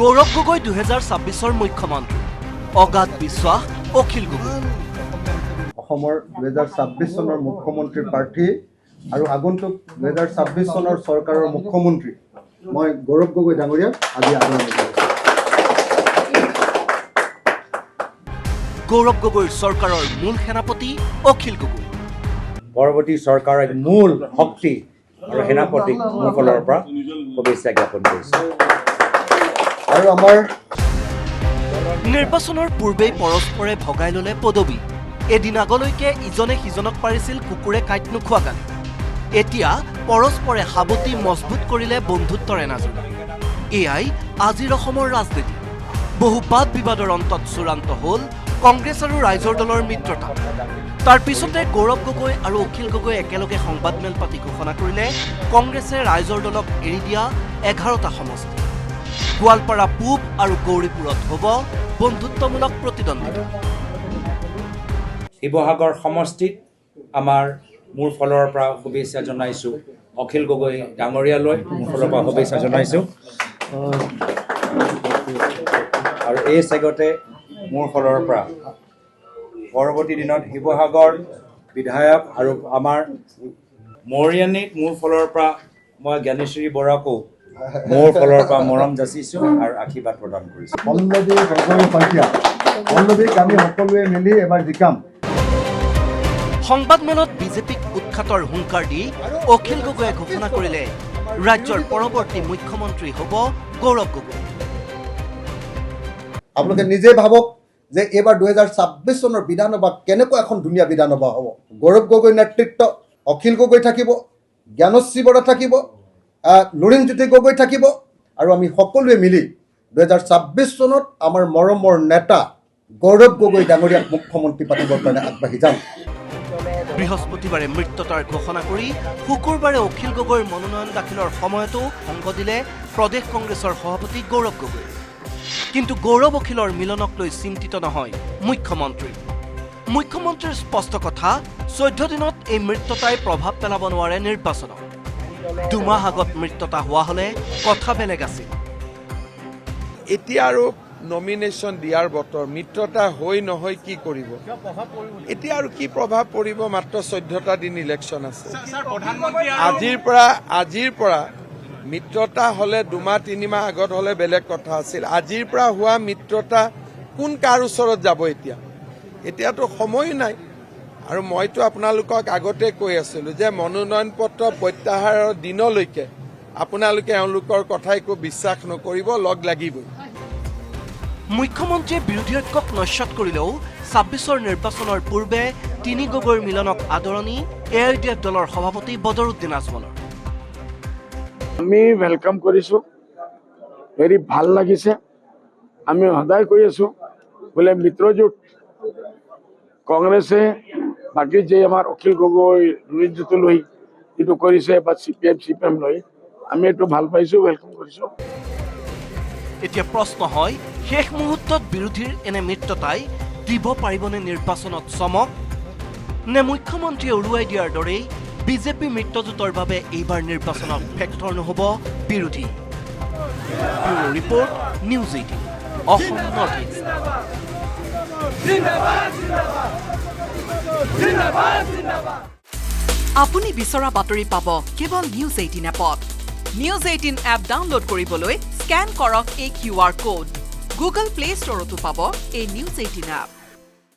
গৌৰৱ গগৈ 2026 মুখ্যমন্ত্ৰী, অগাধ বিশ্বাস অখিল গগৈ। অসমৰ 2026 চনৰ মুখ্যমন্ত্ৰীৰ প্ৰাৰ্থী আৰু আগন্তুক 2026 চনৰ চৰকাৰৰ মুখ্যমন্ত্ৰী মই গৌৰৱ গগৈ ডাঙৰীয়াক আজি আদৰণি জনাইছোঁ। গৌৰৱ গগৈৰ চৰকাৰৰ মূল সেনাপতি অখিল গগৈ। পৰৱৰ্তী চৰকাৰৰ মূল শক্তি আৰু সেনাপতিক মোৰ ফালৰ পৰা শুভেচ্ছা জ্ঞাপন কৰিছোঁ। আৰু আমাৰ নিৰ্বাচনৰ পূৰ্বেই পৰস্পৰে ভগাই ল'লে পদবী। এদিন আগলৈকে ইজনে সিজনক পাৰিছিল কুকুৰে কাঁইট নোখোৱা গালি। এতিয়া পৰস্পৰে সাৱটি মজবুত কৰিলে বন্ধুত্বৰ এনাজৰী। এয়াই আজিৰ অসমৰ ৰাজনীতি। বহু বাদ বিবাদৰ অন্তত চূড়ান্ত হ'ল কংগ্ৰেছ আৰু ৰাইজৰ দলৰ মিত্ৰতা। তাৰ পিছতে গৌৰৱ গগৈ আৰু অখিল গগৈ একেলগে সংবাদমেল পাতি ঘোষণা কৰিলে কংগ্ৰেছে ৰাইজৰ দলক এৰি দিয়া 11টা সমষ্টি। গোৱালপাৰা পূব আৰু গৌৰীপুৰত হ'ব বন্ধুত্বমূলক প্ৰতিদ্বন্দ্বিতা। শিৱসাগৰ সমষ্টিত আমাৰ মোৰ ফালৰ পৰা শুভেচ্ছা জনাইছোঁ অখিল গগৈ ডাঙৰীয়ালৈ মোৰ ফালৰ পৰা শুভেচ্ছা জনাইছোঁ। আৰু এই চেগতে মোৰ ফালৰ পৰা পৰৱৰ্তী দিনত শিৱসাগৰ বিধায়ক আৰু আমাৰ মৰিয়ানীক মোৰ ফালৰ পৰা মই জ্ঞানেশ্বৰী বৰাকো মোৰ ফালৰ পৰা মৰম যাচিছোঁ আৰু আশীৰ্বাদ প্ৰদান কৰিছোঁ। পল্লৱী গগৈ শইকীয়া, পল্লৱীক আমি সকলোৱে মিলি এবাৰ জিকাম। সংবাদমেলত বিজেপিক উৎখাতৰ হুংকাৰ দি অখিল গগৈয়ে ঘোষণা কৰিলে ৰাজ্যৰ পৰৱৰ্তী মুখ্যমন্ত্ৰী হ'ব গৌৰৱ গগৈ। আপোনালোকে নিজে ভাবক যে এইবাৰ 2026 চনৰ বিধানসভা কেনেকুৱা এখন ধুনীয়া বিধানসভা হ'ব। গৌৰৱ গগৈ নেতৃত্ব, অখিল গগৈ থাকিব, জ্ঞানশ্ৰী বৰা থাকিব, লুৰিণজ্যোতি গগৈ থাকিব আৰু আমি সকলোৱে মিলি 2026 চনত আমাৰ মৰমৰ নেতা গৌৰৱ গগৈ ডাঙৰীয়াক মুখ্যমন্ত্ৰী পাতিবৰ কাৰণে আগবাঢ়ি যাম। বৃহস্পতিবাৰে মৃত্যতাৰ ঘোষণা কৰি শুকুৰবাৰে অখিল গগৈৰ মনোনয়ন দাখিলৰ সময়তো সংগ দিলে প্ৰদেশ কংগ্ৰেছৰ সভাপতি গৌৰৱ গগৈ। কিন্তু গৌৰৱ অখিলৰ মিলনক লৈ চিন্তিত নহয় মুখ্যমন্ত্ৰী। মুখ্যমন্ত্ৰীৰ স্পষ্ট কথা, 14 দিনত এই মৃত্যতাই প্ৰভাৱ পেলাব নোৱাৰে নিৰ্বাচনত। 2 মাহ আগত মৃত্যতা হোৱা হ'লে কথা বেলেগ আছিল। এতিয়া আৰু নমিনেশ্যন দিয়াৰ বতৰ, মিত্ৰতা হৈ নহয় কি কৰিব? এতিয়া আৰু কি প্ৰভাৱ পৰিব? মাত্ৰ 14টা দিন ইলেকশ্যন আছে। আজিৰ পৰা মিত্ৰতা হ'লে 2 মাহ 3 মাহ আগত হ'লে বেলেগ কথা আছিল। আজিৰ পৰা হোৱা মিত্ৰতা কোন কাৰ ওচৰত যাব? এতিয়াতো সময় নাই। আৰু মইতো আপোনালোকক আগতে কৈ আছিলোঁ যে মনোনয়ন পত্ৰ প্ৰত্যাহাৰৰ দিনলৈকে আপোনালোকে এওঁলোকৰ কথা একো বিশ্বাস নকৰিব, লগ লাগিবই। মুখ্যমন্ত্ৰীয়ে বিৰোধী ঐক্যক নস্যাৎ কৰিলেও 26ৰ নিৰ্বাচনৰ পূৰ্বে 3 গগৈৰ মিলনক আদৰণি AIDF দলৰ সভাপতি বদৰুদ্দিন আজমলৰ। আমি ৱেলকাম কৰিছোঁ, হেৰি ভাল লাগিছে। আমি সদায় কৈ আছোঁ বোলে মিত্ৰজোঁট কংগ্ৰেছে বাকী যে আমাৰ অখিল গগৈ লুৰিণজ্যোতি লৈ যিটো কৰিছে বা CPM লৈ আমি এইটো ভাল পাইছোঁ, ৱেলকাম কৰিছোঁ। এতিয়া প্ৰশ্ন হয়, শেষ মুহূৰ্তত বিৰোধীৰ এনে মিত্ৰতাই দিব পাৰিবনে নিৰ্বাচনত চমক? নে মুখ্যমন্ত্ৰীয়ে উৰুৱাই দিয়াৰ দৰেই বিজেপি মিত্ৰজোঁটৰ বাবে এইবাৰ নিৰ্বাচনত ফেক্টৰ নহ'ব বিৰোধী? Bureau report, news 18, Assam north east. আপুনি বিচৰা বাতৰি পাব কেৱল নিউজ 18 এপত। নিউজ 18 এপ ডাউনলোড কৰিবলৈ স্কেন কৰক এই QR কোড। গুগল প্লে ষ্টৰতো পাব এই নিউজ 18 এপ।